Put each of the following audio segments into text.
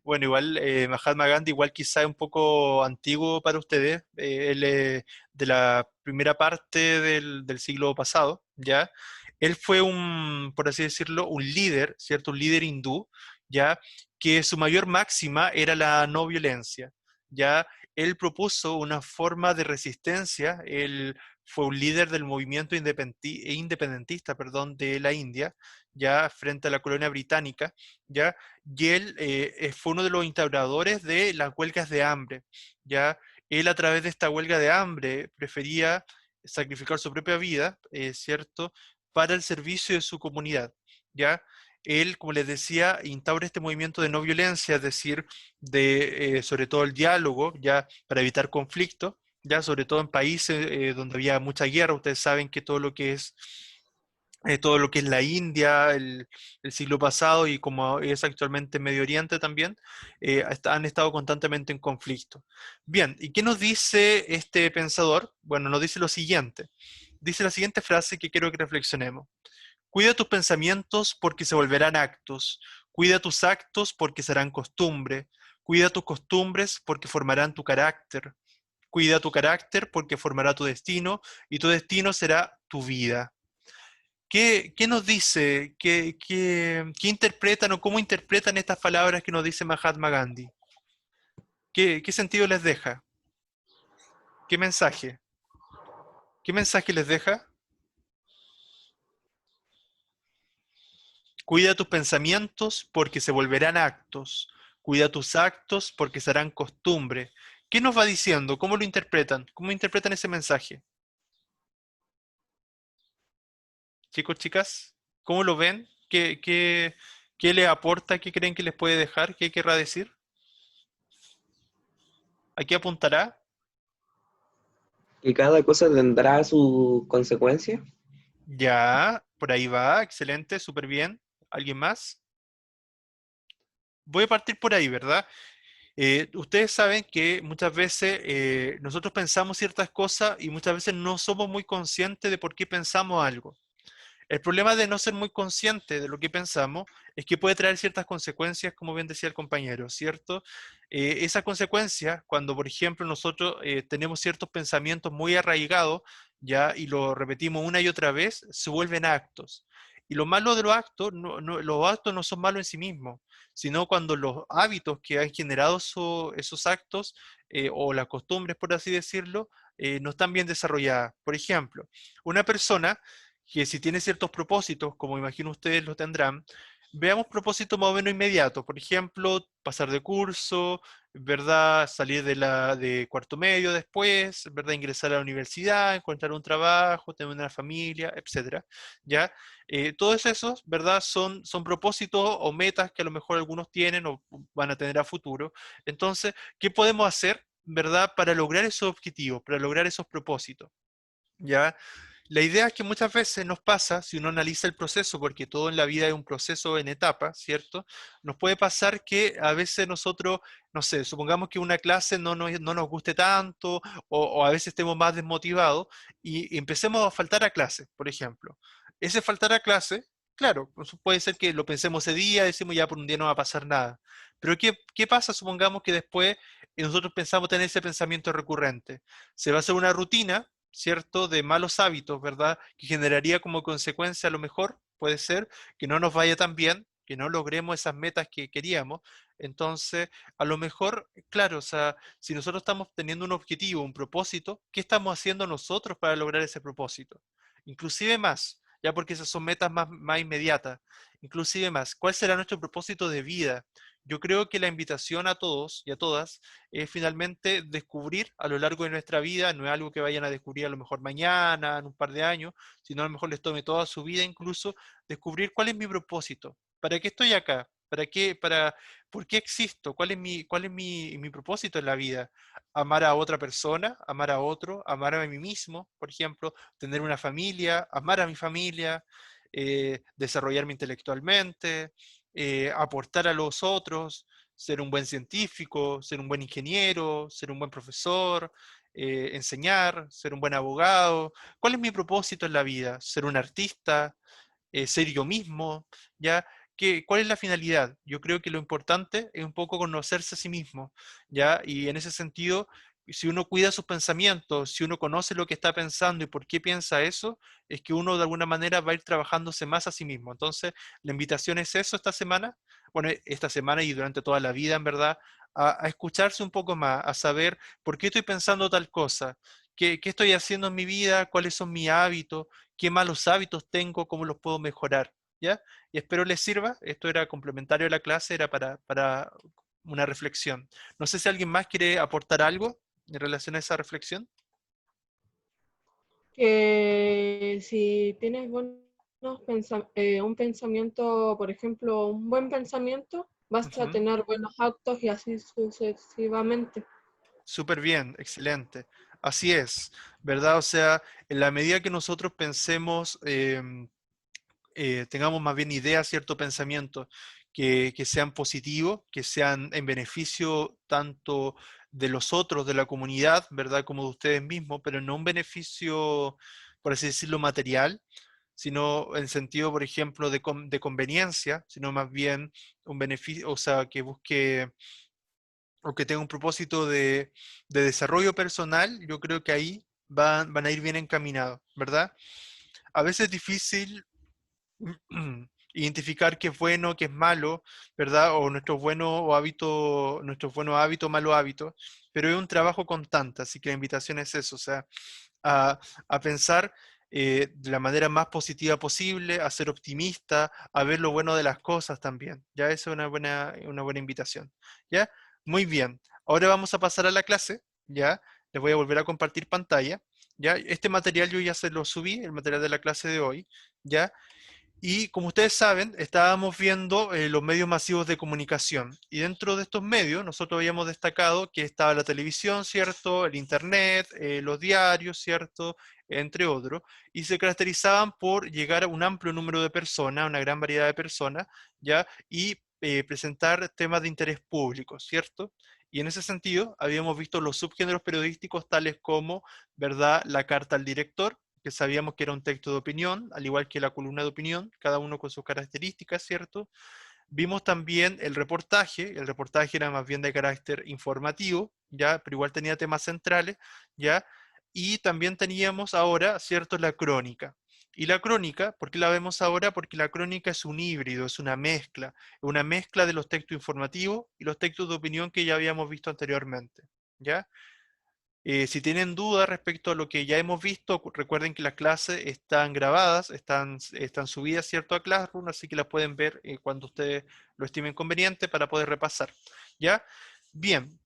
Bueno, igual Mahatma Gandhi, igual quizá es un poco antiguo para ustedes. Él es de la primera parte del siglo pasado, ¿ya? Él fue un, por así decirlo, un líder, ¿cierto? Un líder hindú, ¿ya? Que su mayor máxima era la no violencia, ¿ya? Él propuso una forma de resistencia. Él fue un líder del movimiento independentista, perdón, de la India, ya frente a la colonia británica, ¿ya? Y él fue uno de los instauradores de las huelgas de hambre, ¿ya? Él a través de esta huelga de hambre prefería sacrificar su propia vida, ¿cierto?, para el servicio de su comunidad, ¿ya? Él, como les decía, instaura este movimiento de no violencia, es decir, de sobre todo el diálogo, ya para evitar conflictos, ya sobre todo en países donde había mucha guerra. Ustedes saben que todo lo que es la India, el siglo pasado y como es actualmente Medio Oriente también, han estado constantemente en conflicto. Bien, ¿y qué nos dice este pensador? Bueno, nos dice lo siguiente. Dice la siguiente frase que quiero que reflexionemos. Cuida tus pensamientos porque se volverán actos. Cuida tus actos porque serán costumbre. Cuida tus costumbres porque formarán tu carácter. Cuida tu carácter porque formará tu destino y tu destino será tu vida. ¿Qué nos dice? ¿Qué interpretan o cómo interpretan estas palabras que nos dice Mahatma Gandhi? ¿Qué sentido les deja? ¿Qué mensaje? ¿Qué mensaje les deja? Cuida tus pensamientos porque se volverán actos. Cuida tus actos porque serán costumbre. ¿Qué nos va diciendo? ¿Cómo lo interpretan? ¿Cómo interpretan ese mensaje? Chicos, chicas, ¿cómo lo ven? ¿Qué les aporta? ¿Qué creen que les puede dejar? ¿Qué querrá decir? ¿A qué apuntará? Que cada cosa tendrá su consecuencia. Ya, por ahí va, excelente, súper bien. ¿Alguien más? Voy a partir por ahí, ¿verdad? Ustedes saben que muchas veces nosotros pensamos ciertas cosas y muchas veces no somos muy conscientes de por qué pensamos algo. El problema de no ser muy consciente de lo que pensamos es que puede traer ciertas consecuencias, como bien decía el compañero, ¿cierto? Esas consecuencias, cuando por ejemplo nosotros tenemos ciertos pensamientos muy arraigados, ya, y lo repetimos una y otra vez, se vuelven actos. Y lo malo de los actos, los actos no son malos en sí mismos, sino cuando los hábitos que han generado esos actos, o las costumbres, por así decirlo, no están bien desarrolladas. Por ejemplo, una persona que si tiene ciertos propósitos, como imagino ustedes lo tendrán, veamos propósitos más o menos inmediatos. Por ejemplo, pasar de curso, ¿verdad? Salir de cuarto medio después, ¿verdad? Ingresar a la universidad, encontrar un trabajo, tener una familia, etcétera. ¿Ya? Todos esos, ¿verdad? Son propósitos o metas que a lo mejor algunos tienen o van a tener a futuro. Entonces, ¿qué podemos hacer, ¿verdad? Para lograr esos objetivos, para lograr esos propósitos. ¿Ya? La idea es que muchas veces nos pasa, si uno analiza el proceso, porque todo en la vida es un proceso en etapas, ¿cierto? Nos puede pasar que a veces nosotros, no sé, supongamos que una clase no nos guste tanto o a veces estemos más desmotivados y empecemos a faltar a clase, por ejemplo. Ese faltar a clase, claro, pues puede ser que lo pensemos ese día, decimos ya por un día no va a pasar nada. Pero ¿qué pasa? Supongamos que después nosotros pensamos tener ese pensamiento recurrente. Se va a hacer una rutina, ¿cierto?, de malos hábitos, ¿verdad? Que generaría como consecuencia a lo mejor, puede ser, que no nos vaya tan bien, que no logremos esas metas que queríamos. Entonces, a lo mejor, claro, o sea, si nosotros estamos teniendo un objetivo, un propósito, ¿qué estamos haciendo nosotros para lograr ese propósito? Inclusive más, ya porque esas son metas más inmediatas. Inclusive más, ¿cuál será nuestro propósito de vida? Yo creo que la invitación a todos y a todas es finalmente descubrir a lo largo de nuestra vida, no es algo que vayan a descubrir a lo mejor mañana, en un par de años, sino a lo mejor les tome toda su vida incluso, descubrir cuál es mi propósito, para qué estoy acá, por qué existo, mi propósito en la vida. Amar a otra persona, amar a otro, amar a mí mismo, por ejemplo, tener una familia, amar a mi familia, desarrollarme intelectualmente, aportar a los otros, ser un buen científico, ser un buen ingeniero, ser un buen profesor, enseñar, ser un buen abogado. ¿Cuál es mi propósito en la vida? ¿Ser un artista? ¿Ser yo mismo? ¿Ya? ¿Cuál es la finalidad? Yo creo que lo importante es un poco conocerse a sí mismo, ¿ya? Y en ese sentido, si uno cuida sus pensamientos, si uno conoce lo que está pensando y por qué piensa eso, es que uno de alguna manera va a ir trabajándose más a sí mismo. Entonces, la invitación es eso esta semana, bueno, esta semana y durante toda la vida, en verdad, a escucharse un poco más, a saber por qué estoy pensando tal cosa, qué estoy haciendo en mi vida, cuáles son mis hábitos, qué malos hábitos tengo, cómo los puedo mejorar, ¿ya? Y espero les sirva. Esto era complementario a la clase, era para una reflexión. No sé si alguien más quiere aportar algo en relación a esa reflexión. Que si tienes un pensamiento, por ejemplo, un buen pensamiento, vas a Ujú. tener buenos actos y así sucesivamente. Súper bien, excelente. Así es, ¿verdad? O sea, en la medida que nosotros pensemos, tengamos más bien ideas, cierto pensamiento, que sean positivos, que sean en beneficio tanto de los otros, de la comunidad, ¿verdad? Como de ustedes mismos, pero no un beneficio, por así decirlo, material, sino en sentido, por ejemplo, de conveniencia, sino más bien un beneficio, o sea, que busque o que tenga un propósito de desarrollo personal, yo creo que ahí van a ir bien encaminados, ¿verdad? A veces es difícil identificar qué es bueno, qué es malo, ¿verdad? O nuestros buenos hábitos, malos hábitos, pero es un trabajo constante, así que la invitación es eso, o sea, a, a pensar de la manera más positiva posible, a ser optimista, a ver lo bueno de las cosas también, ¿ya? Esa es una buena invitación, ¿ya? Muy bien, ahora vamos a pasar a la clase, ¿ya? Les voy a volver a compartir pantalla, ¿ya? Este material yo ya se lo subí, el material de la clase de hoy, ¿ya? Y como ustedes saben, estábamos viendo los medios masivos de comunicación. Y dentro de estos medios, nosotros habíamos destacado que estaba la televisión, ¿cierto? El internet, los diarios, ¿cierto? Entre otros. Y se caracterizaban por llegar a un amplio número de personas, una gran variedad de personas, ¿ya? Y presentar temas de interés público, ¿cierto? Y en ese sentido, habíamos visto los subgéneros periodísticos tales como, ¿verdad? La carta al director, que sabíamos que era un texto de opinión, al igual que la columna de opinión, cada uno con sus características, ¿cierto? Vimos también el reportaje era más bien de carácter informativo, ¿ya? Pero igual tenía temas centrales, ¿ya? Y también teníamos ahora, ¿cierto? La crónica. Y la crónica, ¿por qué la vemos ahora? Porque la crónica es un híbrido, es una mezcla de los textos informativos y los textos de opinión que ya habíamos visto anteriormente, ¿ya? Si tienen dudas respecto a lo que ya hemos visto, recuerden que las clases están grabadas, están subidas, ¿cierto? A Classroom, así que las pueden ver cuando ustedes lo estimen conveniente para poder repasar. ¿Ya? Bien.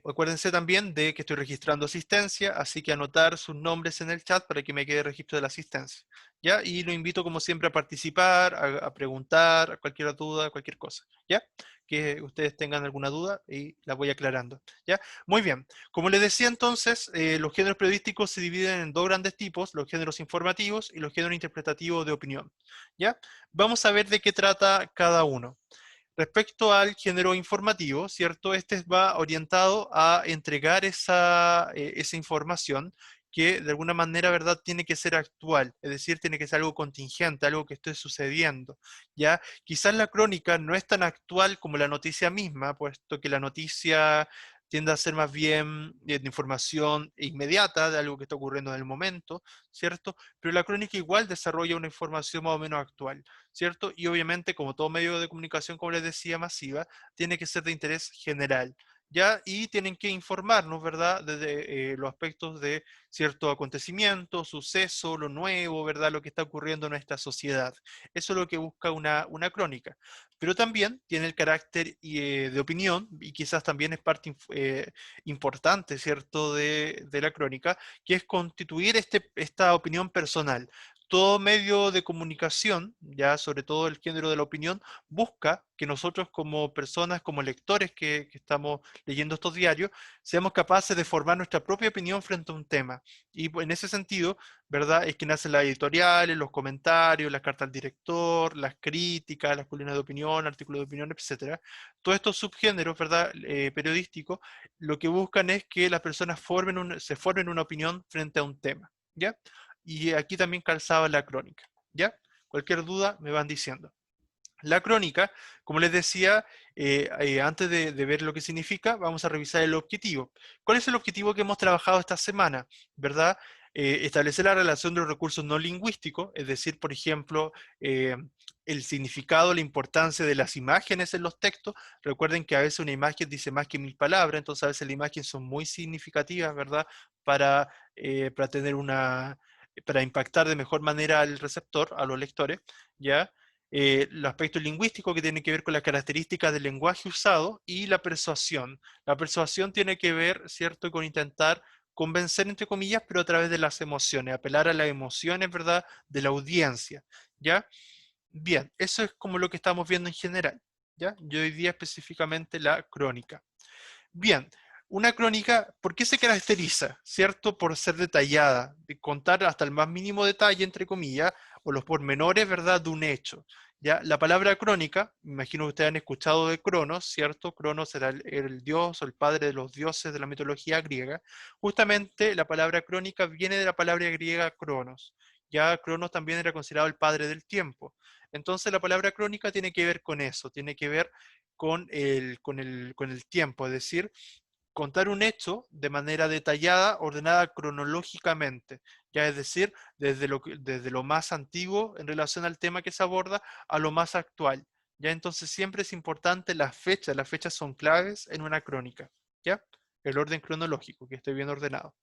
Acuérdense también de que estoy registrando asistencia, así que anotar sus nombres en el chat para que me quede registro de la asistencia. ¿Ya? Y lo invito como siempre a participar, a preguntar, a cualquier duda, cualquier cosa. ¿Ya? Que ustedes tengan alguna duda y la voy aclarando. ¿Ya? Muy bien. Como les decía entonces, los géneros periodísticos se dividen en dos grandes tipos, los géneros informativos y los géneros interpretativos de opinión. ¿Ya? Vamos a ver de qué trata cada uno. Respecto al género informativo, ¿cierto? Este va orientado a entregar esa información que de alguna manera, ¿verdad?, tiene que ser actual, es decir, tiene que ser algo contingente, algo que esté sucediendo, ¿ya? Quizás la crónica no es tan actual como la noticia misma, puesto que la noticia tiende a ser más bien de información inmediata de algo que está ocurriendo en el momento, ¿cierto? Pero la crónica igual desarrolla una información más o menos actual. ¿Cierto? Y obviamente, como todo medio de comunicación, como les decía, masiva, tiene que ser de interés general, ¿ya? Y tienen que informarnos, ¿verdad?, desde los aspectos de cierto acontecimiento, suceso, lo nuevo, ¿verdad?, lo que está ocurriendo en nuestra sociedad. Eso es lo que busca una crónica. Pero también tiene el carácter de opinión, y quizás también es parte importante, ¿cierto?, de la crónica, que es constituir esta opinión personal. Todo medio de comunicación, ya sobre todo el género de la opinión, busca que nosotros como personas, como lectores que estamos leyendo estos diarios, seamos capaces de formar nuestra propia opinión frente a un tema. Y en ese sentido, ¿verdad? Es que nacen las editoriales, los comentarios, las cartas al director, las críticas, las columnas de opinión, artículos de opinión, etcétera. Todos estos subgéneros, ¿verdad? Periodísticos, lo que buscan es que las personas se formen una opinión frente a un tema, ¿ya? Y aquí también calzaba la crónica, ¿ya? Cualquier duda me van diciendo. La crónica, como les decía, antes de ver lo que significa, vamos a revisar el objetivo. ¿Cuál es el objetivo que hemos trabajado esta semana? ¿Verdad? Establecer la relación de los recursos no lingüísticos, es decir, por ejemplo, el significado, la importancia de las imágenes en los textos. Recuerden que a veces una imagen dice más que 1000 palabras, entonces a veces las imágenes son muy significativas, ¿verdad? Para tener para impactar de mejor manera al receptor, a los lectores, ¿ya? El aspecto lingüístico que tiene que ver con las características del lenguaje usado y la persuasión. La persuasión tiene que ver, ¿cierto?, con intentar convencer, entre comillas, pero a través de las emociones, apelar a las emociones, ¿verdad?, de la audiencia, ¿ya? Bien, eso es como lo que estamos viendo en general, ¿ya? Yo hoy día específicamente la crónica. Bien, una crónica, ¿por qué se caracteriza? ¿Cierto? Por ser detallada, de contar hasta el más mínimo detalle, entre comillas, o los pormenores, ¿verdad?, de un hecho. ¿Ya? La palabra crónica, me imagino que ustedes han escuchado de Cronos, ¿cierto? Cronos era el dios o el padre de los dioses de la mitología griega. Justamente la palabra crónica viene de la palabra griega Cronos. Ya Cronos también era considerado el padre del tiempo. Entonces la palabra crónica tiene que ver con eso, tiene que ver con el tiempo, es decir, contar un hecho de manera detallada, ordenada cronológicamente, ya es decir, desde lo más antiguo en relación al tema que se aborda a lo más actual. Ya entonces siempre es importante las fechas son claves en una crónica, ¿ya? El orden cronológico, que esté bien ordenado.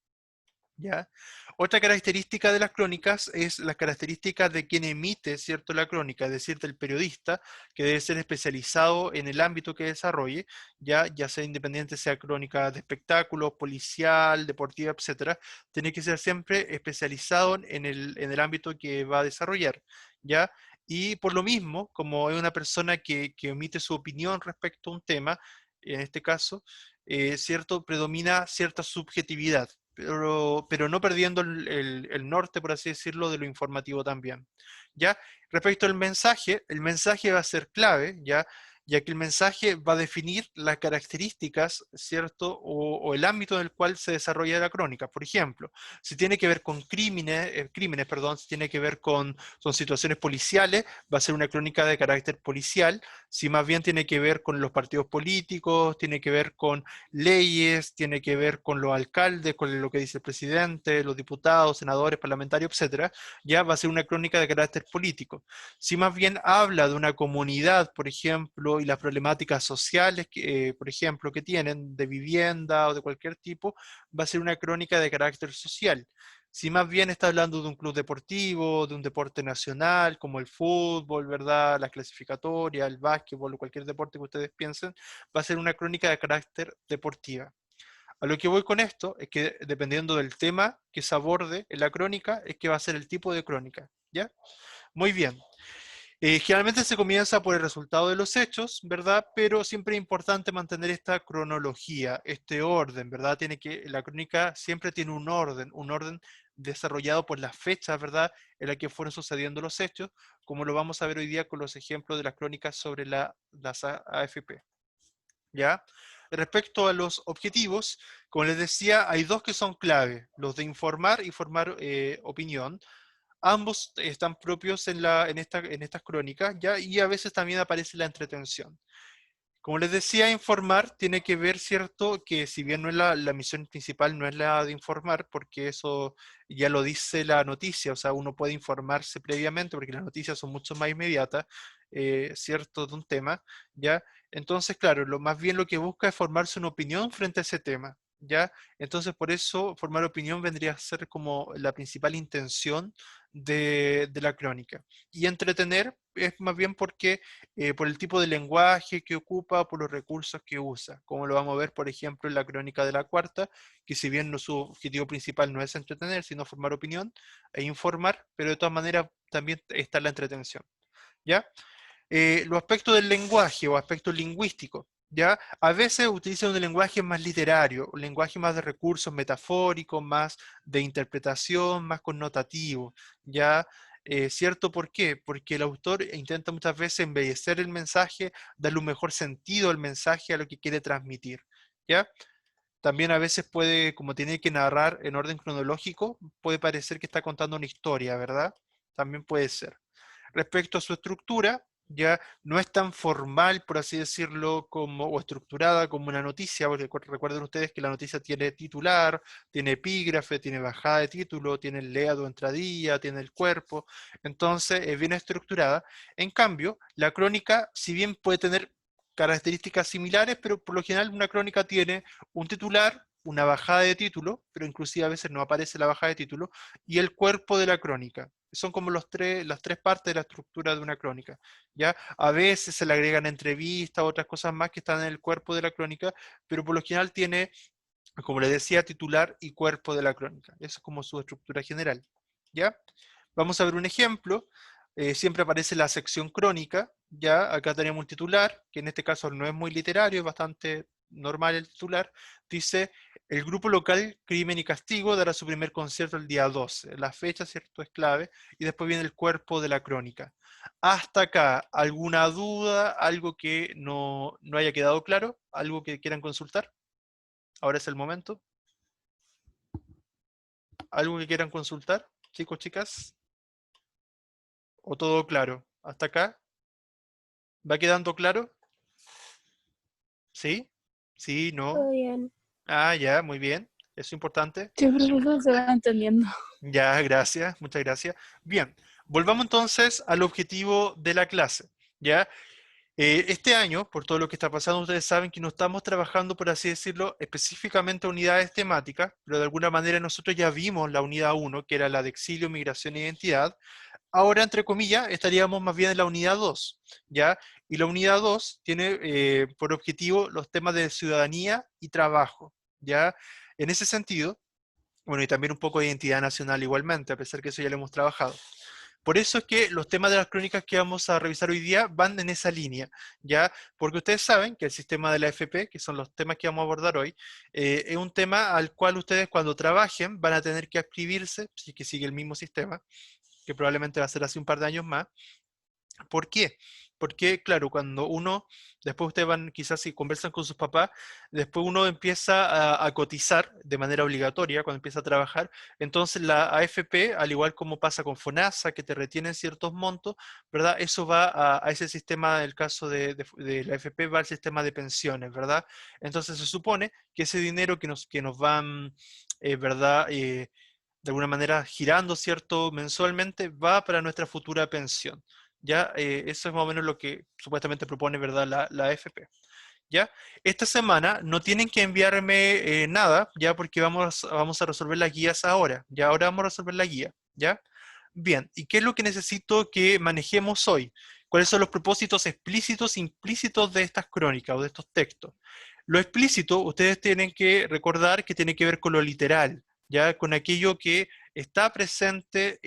¿Ya? Otra característica de las crónicas es la característica de quien emite, ¿cierto?, la crónica, es decir, del periodista, que debe ser especializado en el ámbito que desarrolle, ya sea independiente, sea crónica de espectáculos, policial, deportiva, etcétera, tiene que ser siempre especializado en el ámbito que va a desarrollar, ¿ya? Y por lo mismo, como es una persona que emite su opinión respecto a un tema, en este caso, ¿cierto?, predomina cierta subjetividad, pero no perdiendo el norte, por así decirlo, de lo informativo también. ¿Ya? Respecto al mensaje, el mensaje va a ser clave, ya que el mensaje va a definir las características, ¿cierto? O el ámbito en el cual se desarrolla la crónica. Por ejemplo, si tiene que ver con crímenes, perdón, si tiene que ver son situaciones policiales, va a ser una crónica de carácter policial. Si más bien tiene que ver con los partidos políticos, tiene que ver con leyes, tiene que ver con los alcaldes, con lo que dice el presidente, los diputados, senadores, parlamentarios, etcétera, ya va a ser una crónica de carácter político. Si más bien habla de una comunidad, por ejemplo, y las problemáticas sociales, por ejemplo, que tienen de vivienda o de cualquier tipo, va a ser una crónica de carácter social. Si más bien está hablando de un club deportivo, de un deporte nacional, como el fútbol, ¿verdad? Las clasificatorias, el básquetbol o cualquier deporte que ustedes piensen, va a ser una crónica de carácter deportiva. A lo que voy con esto es que dependiendo del tema que se aborde en la crónica, es que va a ser el tipo de crónica, ¿ya? Muy bien. Generalmente se comienza por el resultado de los hechos, ¿verdad? Pero siempre es importante mantener esta cronología, este orden, ¿verdad? La crónica siempre tiene un orden desarrollado por las fechas, ¿verdad? En las que fueron sucediendo los hechos, como lo vamos a ver hoy día con los ejemplos de las crónicas sobre las AFP, ¿ya? Respecto a los objetivos, como les decía, hay dos que son clave, los de informar y formar opinión. Ambos están propios en estas crónicas, ¿ya? Y a veces también aparece la entretención. Como les decía, informar tiene que ver, ¿cierto? Que si bien no es la misión principal, no es la de informar, porque eso ya lo dice la noticia, o sea, uno puede informarse previamente, porque las noticias son mucho más inmediatas, ¿cierto? De un tema, ¿ya? Entonces, claro, más bien lo que busca es formarse una opinión frente a ese tema, ¿ya? Entonces, por eso, formar opinión vendría a ser como la principal intención de la crónica. Y entretener es más bien porque por el tipo de lenguaje que ocupa, por los recursos que usa, como lo vamos a ver, por ejemplo, en la crónica de la cuarta, que si bien su objetivo principal no es entretener, sino formar opinión e informar, pero de todas maneras también está la entretención, ¿ya? Los aspectos del lenguaje o aspectos lingüísticos, ¿ya? A veces utilizan un lenguaje más literario, un lenguaje más de recursos metafóricos, más de interpretación, más connotativo, ¿ya? ¿Cierto? ¿Por qué? Porque el autor intenta muchas veces embellecer el mensaje, darle un mejor sentido al mensaje, a lo que quiere transmitir, ¿ya? También a veces puede, como tiene que narrar en orden cronológico, puede parecer que está contando una historia, ¿verdad? También puede ser. Respecto a su estructura, ya no es tan formal, por así decirlo, como, o estructurada como una noticia, porque recuerden ustedes que la noticia tiene titular, tiene epígrafe, tiene bajada de título, tiene el leado, entradilla, tiene el cuerpo, entonces es bien estructurada. En cambio, la crónica, si bien puede tener características similares, pero por lo general una crónica tiene un titular, una bajada de título, pero inclusive a veces no aparece la bajada de título, y el cuerpo de la crónica. Son como las tres partes de la estructura de una crónica. ¿Ya? A veces se le agregan entrevistas, otras cosas más que están en el cuerpo de la crónica, pero por lo general tiene, como les decía, titular y cuerpo de la crónica. Eso es como su estructura general. ¿Ya? Vamos a ver un ejemplo. Siempre aparece la sección crónica. Ya, acá tenemos un titular, que en este caso no es muy literario, es bastante normal el titular. Dice, el grupo local Crimen y Castigo dará su primer concierto el día 12. La fecha, ¿cierto?, es clave. Y después viene el cuerpo de la crónica. Hasta acá, ¿alguna duda? ¿Algo que no haya quedado claro? ¿Algo que quieran consultar? Ahora es el momento. ¿Algo que quieran consultar, chicos, chicas? ¿O todo claro? ¿Hasta acá? ¿Va quedando claro? ¿Sí? ¿Sí? Todo ¿No? bien. Ah, ya, muy bien. Eso es importante. Sí, profesor, se va entendiendo. Ya, gracias, muchas gracias. Bien, volvamos entonces al objetivo de la clase. ¿Ya? Este año, por todo lo que está pasando, ustedes saben que no estamos trabajando, por así decirlo, específicamente unidades temáticas, pero de alguna manera nosotros ya vimos la unidad 1, que era la de exilio, migración e identidad. Ahora, entre comillas, estaríamos más bien en la unidad 2, ¿ya? Y la unidad 2 tiene por objetivo los temas de ciudadanía y trabajo, ¿ya? En ese sentido, bueno, y también un poco de identidad nacional igualmente, a pesar que eso ya lo hemos trabajado. Por eso es que los temas de las crónicas que vamos a revisar hoy día van en esa línea, ¿ya? Porque ustedes saben que el sistema de la AFP, que son los temas que vamos a abordar hoy, es un tema al cual ustedes cuando trabajen van a tener que adscribirse, si es que sigue el mismo sistema, que probablemente va a ser hace un par de años más. ¿Por qué? Porque, claro, cuando uno, después ustedes van, quizás si conversan con sus papás, después uno empieza a cotizar de manera obligatoria cuando empieza a trabajar, entonces la AFP, al igual como pasa con FONASA, que te retienen ciertos montos, ¿verdad? Eso va a ese sistema, el caso de la AFP va al sistema de pensiones, ¿verdad? Entonces se supone que ese dinero que nos van, ¿verdad? De alguna manera girando, ¿cierto? Mensualmente, va para nuestra futura pensión. ¿Ya? Eso es más o menos lo que supuestamente propone, ¿verdad? La AFP. ¿Ya? Esta semana no tienen que enviarme nada, ¿ya? Porque vamos a resolver las guías ahora. Ya ahora vamos a resolver la guía, ¿ya? Bien, ¿y qué es lo que necesito que manejemos hoy? ¿Cuáles son los propósitos explícitos e implícitos de estas crónicas o de estos textos? Lo explícito, ustedes tienen que recordar que tiene que ver con lo literal, ¿ya? Con aquello que está presente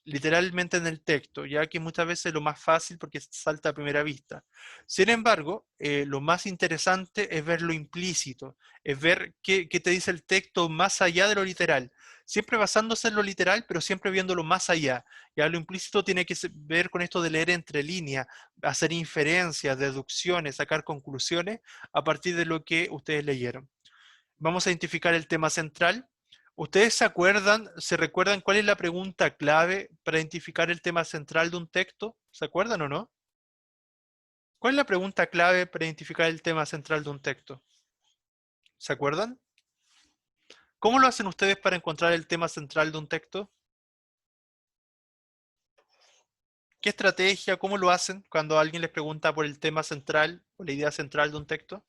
literalmente en el texto, ya que muchas veces es lo más fácil porque salta a primera vista. Sin embargo, lo más interesante es ver lo implícito, es ver qué te dice el texto más allá de lo literal. Siempre basándose en lo literal, pero siempre viéndolo más allá. Ya lo implícito tiene que ver con esto de leer entre líneas, hacer inferencias, deducciones, sacar conclusiones a partir de lo que ustedes leyeron. Vamos a identificar el tema central. ¿Ustedes se recuerdan cuál es la pregunta clave para identificar el tema central de un texto? ¿Se acuerdan o no? ¿Cuál es la pregunta clave para identificar el tema central de un texto? ¿Se acuerdan? ¿Cómo lo hacen ustedes para encontrar el tema central de un texto? ¿Qué estrategia, cómo lo hacen cuando alguien les pregunta por el tema central o la idea central de un texto?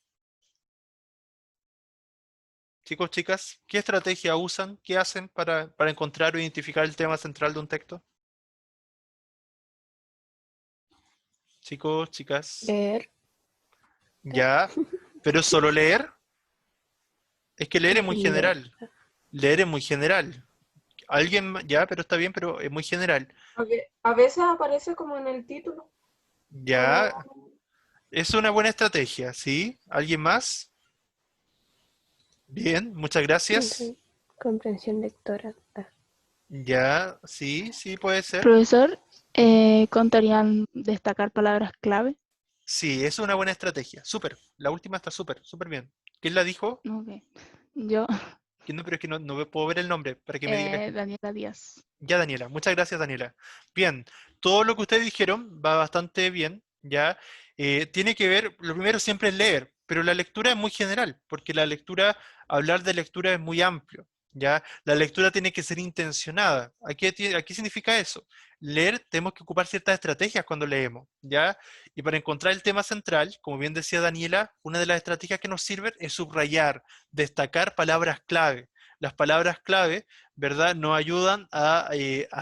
Chicos, chicas, ¿qué estrategia usan? ¿Qué hacen para encontrar o identificar el tema central de un texto? Chicos, chicas, Leer. ya, pero solo leer. Es que leer es muy Leer. general. Leer es muy general. Alguien, ya, pero está bien, pero es muy general. A veces aparece como en el título. Ya, Como, es una buena estrategia, ¿sí? ¿Alguien más? Bien, muchas gracias. Comprensión lectora. Ah. Ya, sí, sí puede ser. Profesor, ¿contarían destacar palabras clave? Sí, es una buena estrategia. Súper. La última está súper, súper bien. ¿Quién la dijo? Ok. Yo. que no, pero es que no puedo ver el nombre para que me diga. Daniela Díaz. Ya, Daniela. Muchas gracias, Daniela. Bien, todo lo que ustedes dijeron va bastante bien, ¿ya? Tiene que ver, lo primero siempre es leer, pero la lectura es muy general, porque la lectura, hablar de lectura es muy amplio, ¿ya? La lectura tiene que ser intencionada. ¿Qué significa eso? Leer, tenemos que ocupar ciertas estrategias cuando leemos, ¿ya? Y para encontrar el tema central, como bien decía Daniela, una de las estrategias que nos sirven es subrayar, destacar palabras clave. Las palabras clave, ¿verdad? Nos ayudan a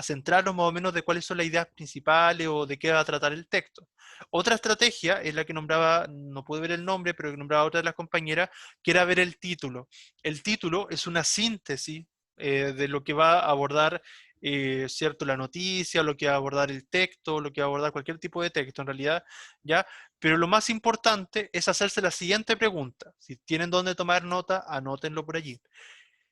centrarnos más o menos de cuáles son las ideas principales o de qué va a tratar el texto. Otra estrategia es la que nombraba, no puedo ver el nombre, pero que nombraba otra de las compañeras, que era ver el título. El título es una síntesis de lo que va a abordar, ¿cierto? La noticia, lo que va a abordar el texto, lo que va a abordar cualquier tipo de texto en realidad, ¿ya? Pero lo más importante es hacerse la siguiente pregunta. Si tienen dónde tomar nota, anótenlo por allí.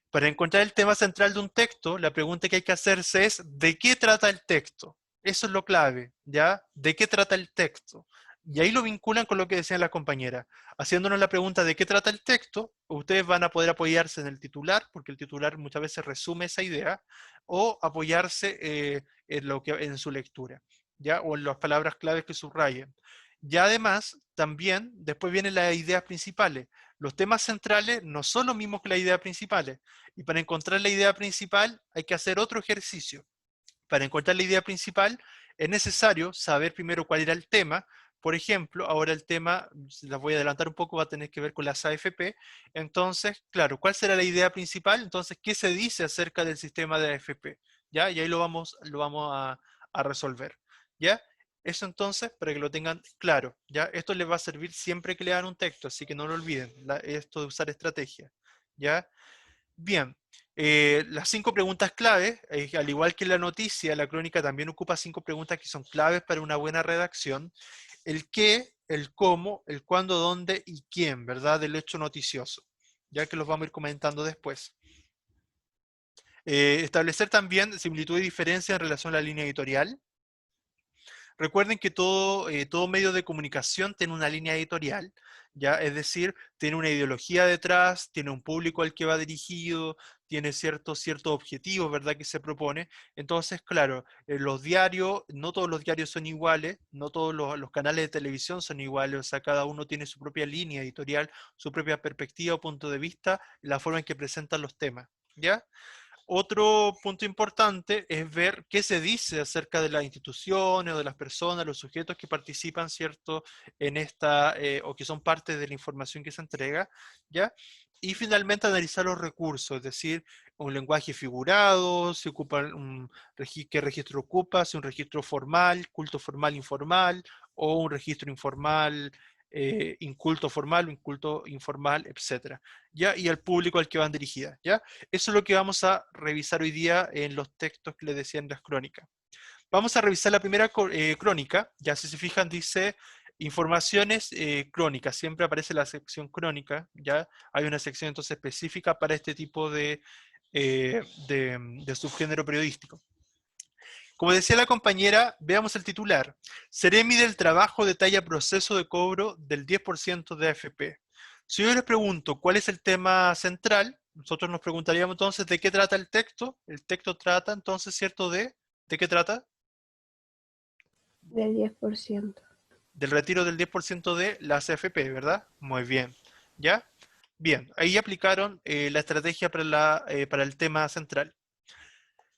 Para encontrar el tema central de un texto, la pregunta que hay que hacerse es, ¿de qué trata el texto? Eso es lo clave, ¿ya? ¿De qué trata el texto? Y ahí lo vinculan con lo que decían las compañeras. Haciéndonos la pregunta de qué trata el texto, ustedes van a poder apoyarse en el titular, porque el titular muchas veces resume esa idea, o apoyarse en su lectura, ¿ya? O en las palabras claves que subrayen. Y además, también, después vienen las ideas principales. Los temas centrales no son los mismos que las ideas principales. Y para encontrar la idea principal hay que hacer otro ejercicio. Para encontrar la idea principal es necesario saber primero cuál era el tema. Por ejemplo, ahora el tema, las voy a adelantar un poco, va a tener que ver con las AFP. Entonces, claro, ¿cuál será la idea principal? Entonces, ¿qué se dice acerca del sistema de AFP? ¿Ya? Y ahí lo vamos a resolver. ¿Ya? Eso entonces, para que lo tengan claro. ¿Ya? Esto les va a servir siempre que lean un texto, así que no lo olviden, esto de usar estrategia. ¿Ya? Bien, las 5 preguntas clave, al igual que la noticia, la crónica también ocupa 5 preguntas que son claves para una buena redacción. El qué, el cómo, el cuándo, dónde y quién, ¿verdad? Del hecho noticioso, ya que los vamos a ir comentando después. Establecer también similitud y diferencia en relación a la línea editorial. Recuerden que todo medio de comunicación tiene una línea editorial, ¿ya? Es decir, tiene una ideología detrás, tiene un público al que va dirigido, tiene ciertos objetivos, ¿verdad?, que se propone. Entonces, claro, los diarios, no todos los diarios son iguales, no todos los canales de televisión son iguales, o sea, cada uno tiene su propia línea editorial, su propia perspectiva o punto de vista, la forma en que presentan los temas, ¿ya? Otro punto importante es ver qué se dice acerca de las instituciones o de las personas, los sujetos que participan, ¿cierto?, en esta, o que son parte de la información que se entrega, ¿ya? Y finalmente analizar los recursos, es decir, un lenguaje figurado, si ocupa qué registro ocupa, si un registro formal, culto formal informal, o un registro informal, inculto formal o inculto informal, etc. ¿Ya? Y al público al que van dirigidas, ¿ya? Eso es lo que vamos a revisar hoy día en los textos que les decía en las crónicas. Vamos a revisar la primera crónica, ya si se fijan dice informaciones crónicas, siempre aparece la sección crónica, ya hay una sección entonces específica para este tipo de subgénero periodístico. Como decía la compañera, veamos el titular. Ceremi del trabajo detalla proceso de cobro del 10% de AFP. Si yo les pregunto cuál es el tema central, nosotros nos preguntaríamos entonces de qué trata el texto. El texto trata entonces, ¿cierto? ¿De qué trata? Del 10%. Del retiro del 10% de las AFP, ¿verdad? Muy bien. ¿Ya? Bien, ahí aplicaron la estrategia para el tema central.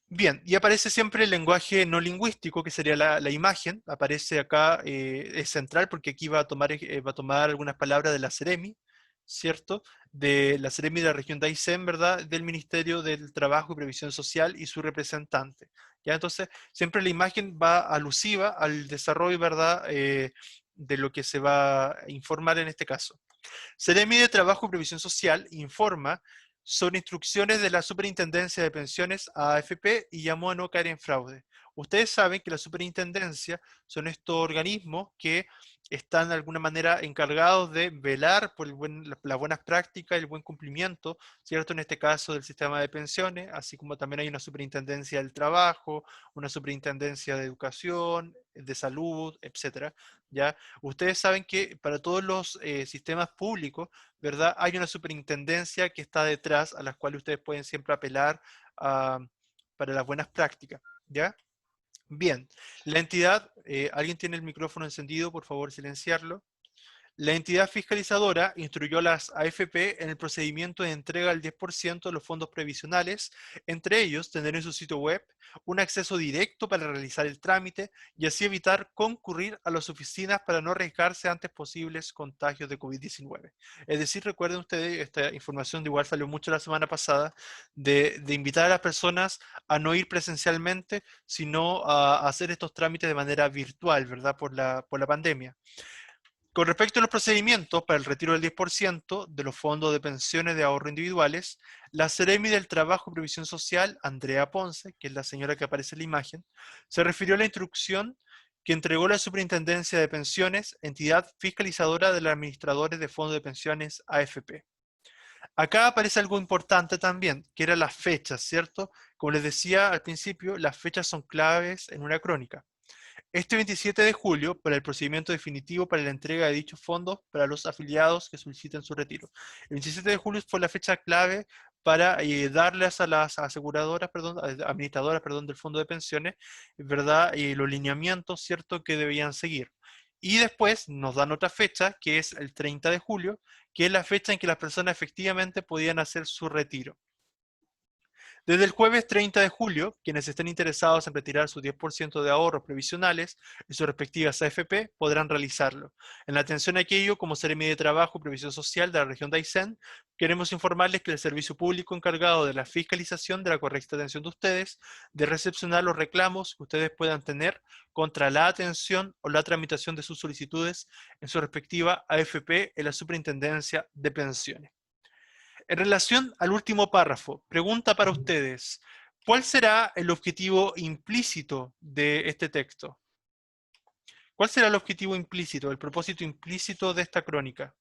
Bien, y aparece siempre el lenguaje no lingüístico, que sería la imagen. Aparece acá, es central porque aquí va a tomar algunas palabras de la Ceremi, ¿cierto? De la Ceremi de la región de Aysén, ¿verdad? Del Ministerio del Trabajo y Previsión Social y su representante. ¿Ya? Entonces, siempre la imagen va alusiva al desarrollo, ¿verdad? De lo que se va a informar en este caso. Ceremi de Trabajo y Previsión Social informa sobre instrucciones de la Superintendencia de Pensiones a AFP y llamó a no caer en fraude. Ustedes saben que la superintendencia son estos organismos que están de alguna manera encargados de velar por las buenas prácticas y el buen cumplimiento, ¿cierto? En este caso del sistema de pensiones, así como también hay una superintendencia del trabajo, una superintendencia de educación, de salud, etcétera, ¿ya? Ustedes saben que para todos los sistemas públicos, ¿verdad? Hay una superintendencia que está detrás, a las cuales ustedes pueden siempre apelar para las buenas prácticas, ¿ya? Bien, la entidad, ¿alguien tiene el micrófono encendido? Por favor, silenciarlo. La entidad fiscalizadora instruyó a las AFP en el procedimiento de entrega del 10% de los fondos previsionales, entre ellos tener en su sitio web un acceso directo para realizar el trámite y así evitar concurrir a las oficinas para no arriesgarse ante posibles contagios de COVID-19. Es decir, recuerden ustedes, esta información de igual salió mucho la semana pasada, de invitar a las personas a no ir presencialmente, sino a hacer estos trámites de manera virtual, ¿verdad? Por la pandemia. Con respecto a los procedimientos para el retiro del 10% de los fondos de pensiones de ahorro individuales, la Seremi del Trabajo y Previsión Social, Andrea Ponce, que es la señora que aparece en la imagen, se refirió a la instrucción que entregó la Superintendencia de Pensiones, entidad fiscalizadora de los administradores de fondos de pensiones AFP. Acá aparece algo importante también, que eran las fechas, ¿cierto? Como les decía al principio, las fechas son claves en una crónica. Este 27 de julio, para el procedimiento definitivo para la entrega de dichos fondos para los afiliados que soliciten su retiro. El 27 de julio fue la fecha clave para darles a las aseguradoras, perdón, administradoras, perdón, del fondo de pensiones, ¿verdad? Los lineamientos, ¿cierto?, que debían seguir. Y después nos dan otra fecha, que es el 30 de julio, que es la fecha en que las personas efectivamente podían hacer su retiro. Desde el jueves 30 de julio, quienes estén interesados en retirar su 10% de ahorros previsionales en sus respectivas AFP podrán realizarlo. En la atención a aquello, como Seremi de Trabajo y Previsión Social de la región de Aysén, queremos informarles que el servicio público encargado de la fiscalización de la correcta atención de ustedes, de recepcionar los reclamos que ustedes puedan tener contra la atención o la tramitación de sus solicitudes en su respectiva AFP en la Superintendencia de Pensiones. En relación al último párrafo, pregunta para ustedes, ¿cuál será el objetivo implícito de este texto? ¿Cuál será el objetivo implícito, el propósito implícito de esta crónica?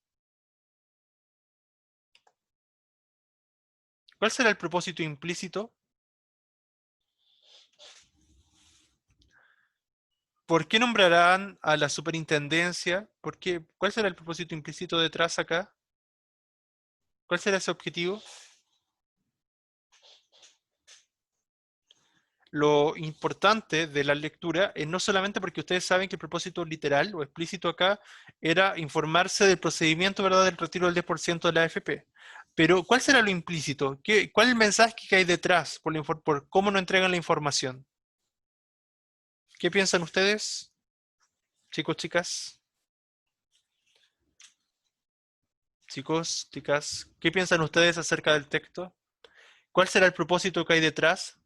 ¿Cuál será el propósito implícito? ¿Por qué nombrarán a la superintendencia? ¿Por qué? ¿Cuál será el propósito implícito detrás acá? ¿Cuál será ese objetivo? Lo importante de la lectura es no solamente porque ustedes saben que el propósito literal o explícito acá era informarse del procedimiento, ¿verdad?, del retiro del 10% de la AFP. Pero, ¿cuál será lo implícito? ¿Cuál es el mensaje que hay detrás por cómo no entregan la información? ¿Qué piensan ustedes, chicos, chicas? Chicos, chicas, ¿qué piensan ustedes acerca del texto? ¿Cuál será el propósito que hay detrás?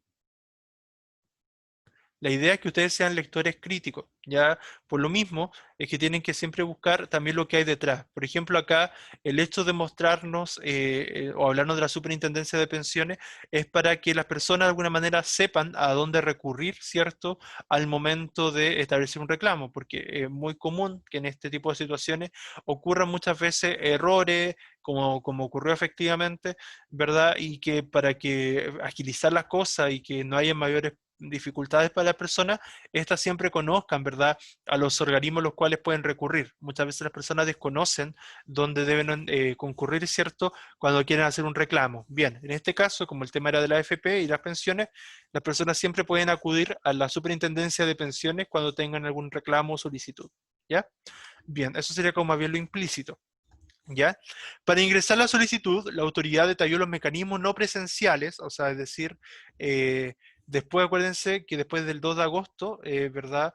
La idea es que ustedes sean lectores críticos, ya por lo mismo es que tienen que siempre buscar también lo que hay detrás. Por ejemplo, acá el hecho de mostrarnos o hablarnos de la superintendencia de pensiones es para que las personas de alguna manera sepan a dónde recurrir, ¿cierto?, al momento de establecer un reclamo, porque es muy común que en este tipo de situaciones ocurran muchas veces errores, como ocurrió efectivamente, ¿verdad? Y que para que agilizar las cosas y que no haya mayores dificultades para las personas, estas siempre conozcan, ¿verdad?, a los organismos a los cuales pueden recurrir. Muchas veces las personas desconocen dónde deben concurrir, ¿cierto?, cuando quieren hacer un reclamo. Bien, en este caso, como el tema era de la AFP y las pensiones, las personas siempre pueden acudir a la superintendencia de pensiones cuando tengan algún reclamo o solicitud, ¿ya? Bien, eso sería como más bien lo implícito. ¿Ya? Para ingresar la solicitud, la autoridad detalló los mecanismos no presenciales, o sea, es decir, después acuérdense que después del 2 de agosto, ¿verdad?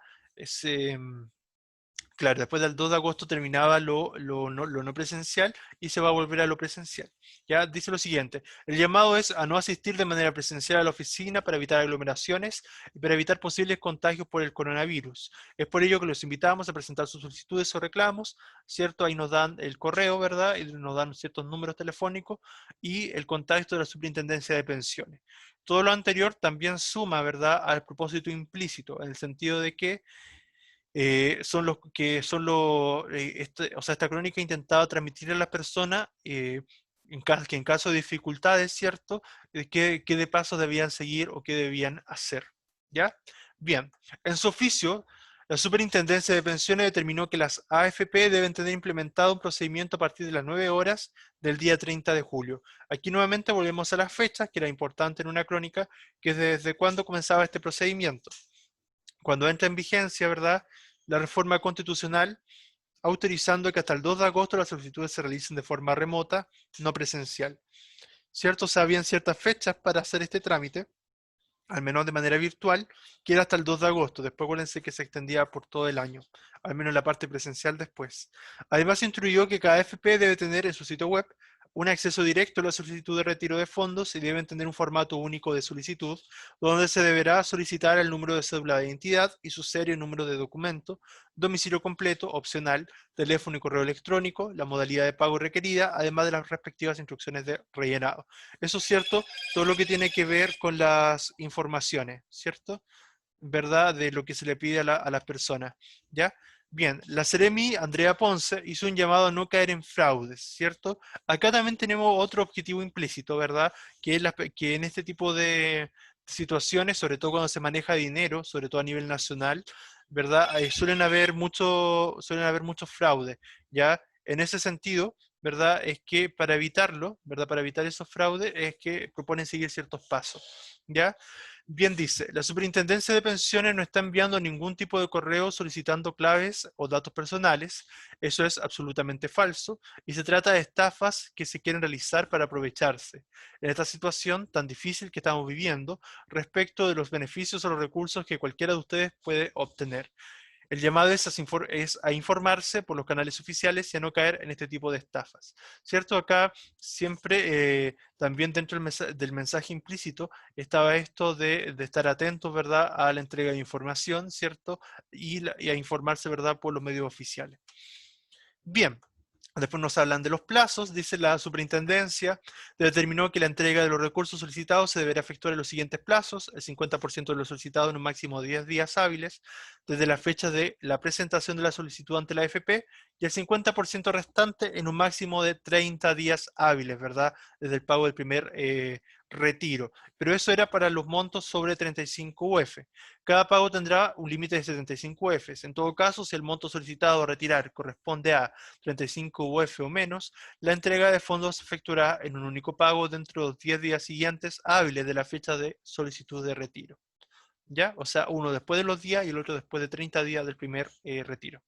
Claro, después del 2 de agosto terminaba lo no presencial y se va a volver a lo presencial. Ya dice lo siguiente, el llamado es a no asistir de manera presencial a la oficina para evitar aglomeraciones y para evitar posibles contagios por el coronavirus. Es por ello que los invitamos a presentar sus solicitudes o reclamos, ¿cierto? Ahí nos dan el correo, ¿verdad? Y nos dan ciertos números telefónicos y el contacto de la Superintendencia de Pensiones. Todo lo anterior también suma, ¿verdad?, al propósito implícito, en el sentido de que son los que son los, o sea, esta crónica intentaba transmitir a las personas que en caso de dificultades, ¿cierto? Qué de pasos debían seguir o qué debían hacer, ¿ya? Bien, en su oficio, la Superintendencia de Pensiones determinó que las AFP deben tener implementado un procedimiento a partir de las 9 horas del día 30 de julio. Aquí nuevamente volvemos a las fechas, que era importante en una crónica, que es desde cuándo comenzaba este procedimiento. Cuando entra en vigencia, ¿verdad?, la reforma constitucional, autorizando que hasta el 2 de agosto las solicitudes se realicen de forma remota, no presencial. ¿Cierto? O sea, habían ciertas fechas para hacer este trámite, al menos de manera virtual, que era hasta el 2 de agosto. Después acuérdense que se extendía por todo el año, al menos la parte presencial después. Además, se instruyó que cada AFP debe tener en su sitio web un acceso directo a la solicitud de retiro de fondos y deben tener un formato único de solicitud, donde se deberá solicitar el número de cédula de identidad y su serie y número de documento, domicilio completo, opcional, teléfono y correo electrónico, la modalidad de pago requerida, además de las respectivas instrucciones de rellenado. Eso es cierto, todo lo que tiene que ver con las informaciones, ¿cierto? ¿Verdad? De lo que se le pide a las personas, ¿ya? Bien, la Seremi Andrea Ponce hizo un llamado a no caer en fraudes, ¿cierto? Acá también tenemos otro objetivo implícito, ¿verdad? Que, que en este tipo de situaciones, sobre todo cuando se maneja dinero, sobre todo a nivel nacional, ¿verdad? Suelen haber muchos fraudes, ¿ya? En ese sentido, ¿verdad? Es que para evitarlo, ¿verdad? Para evitar esos fraudes, es que proponen seguir ciertos pasos, ¿ya? Bien dice, la Superintendencia de Pensiones no está enviando ningún tipo de correo solicitando claves o datos personales. Eso es absolutamente falso y se trata de estafas que se quieren realizar para aprovecharse en esta situación tan difícil que estamos viviendo respecto de los beneficios o los recursos que cualquiera de ustedes puede obtener. El llamado es a informarse por los canales oficiales y a no caer en este tipo de estafas. ¿Cierto? Acá siempre, también dentro del mensaje implícito, estaba esto de estar atentos, ¿verdad?, a la entrega de información, ¿cierto? Y a informarse, ¿verdad?, por los medios oficiales. Bien. Después nos hablan de los plazos, dice la superintendencia, determinó que la entrega de los recursos solicitados se deberá efectuar en los siguientes plazos, el 50% de lo solicitado en un máximo de 10 días hábiles, desde la fecha de la presentación de la solicitud ante la AFP, y el 50% restante en un máximo de 30 días hábiles, ¿verdad?, desde el pago del primer retiro. Pero eso era para los montos sobre 35 UF. Cada pago tendrá un límite de 75 UF. En todo caso, si el monto solicitado a retirar corresponde a 35 UF o menos, la entrega de fondos se efectuará en un único pago dentro de los 10 días siguientes hábiles de la fecha de solicitud de retiro. ¿Ya? O sea, uno después de los días y el otro después de 30 días del primer retiro.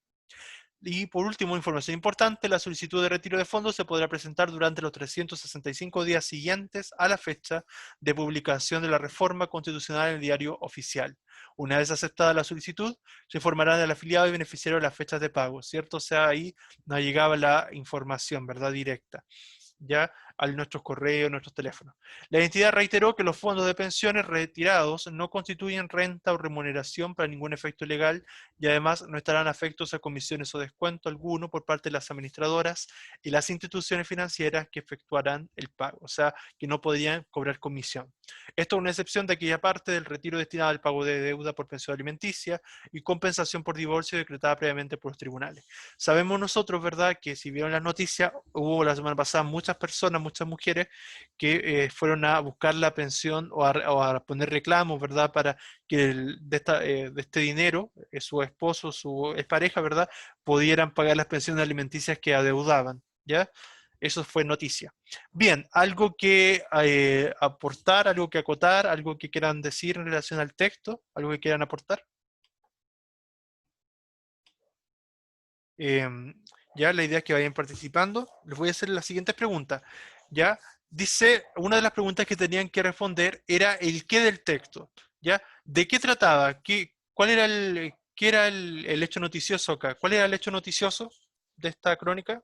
Y por último, información importante, la solicitud de retiro de fondos se podrá presentar durante los 365 días siguientes a la fecha de publicación de la reforma constitucional en el diario oficial. Una vez aceptada la solicitud, se informarán al afiliado y beneficiario de las fechas de pago, ¿cierto? O sea, ahí no llegaba la información, ¿verdad?, directa, ya a nuestros correos, nuestros teléfonos. La entidad reiteró que los fondos de pensiones retirados no constituyen renta o remuneración para ningún efecto legal y además no estarán afectos a comisiones o descuento alguno por parte de las administradoras y las instituciones financieras que efectuarán el pago, o sea, que no podrían cobrar comisión. Esto es una excepción de aquella parte del retiro destinado al pago de deuda por pensión alimenticia y compensación por divorcio decretada previamente por los tribunales. Sabemos nosotros, ¿verdad?, que si vieron las noticias, hubo la semana pasada muchas personas, muchas mujeres que fueron a buscar la pensión o a poner reclamos, ¿verdad?, para que de este dinero, su esposo, su expareja, ¿verdad?, pudieran pagar las pensiones alimenticias que adeudaban, ¿ya? Eso fue noticia. Bien, algo que aportar, algo que acotar, algo que quieran decir en relación al texto, algo que quieran aportar. Ya, la idea es que vayan participando. Les voy a hacer las siguientes preguntas. ¿Ya? Dice, una de las preguntas que tenían que responder era el qué del texto. ¿Ya? ¿De qué trataba? ¿Cuál era ¿Qué era el hecho noticioso acá? ¿Cuál era el hecho noticioso de esta crónica?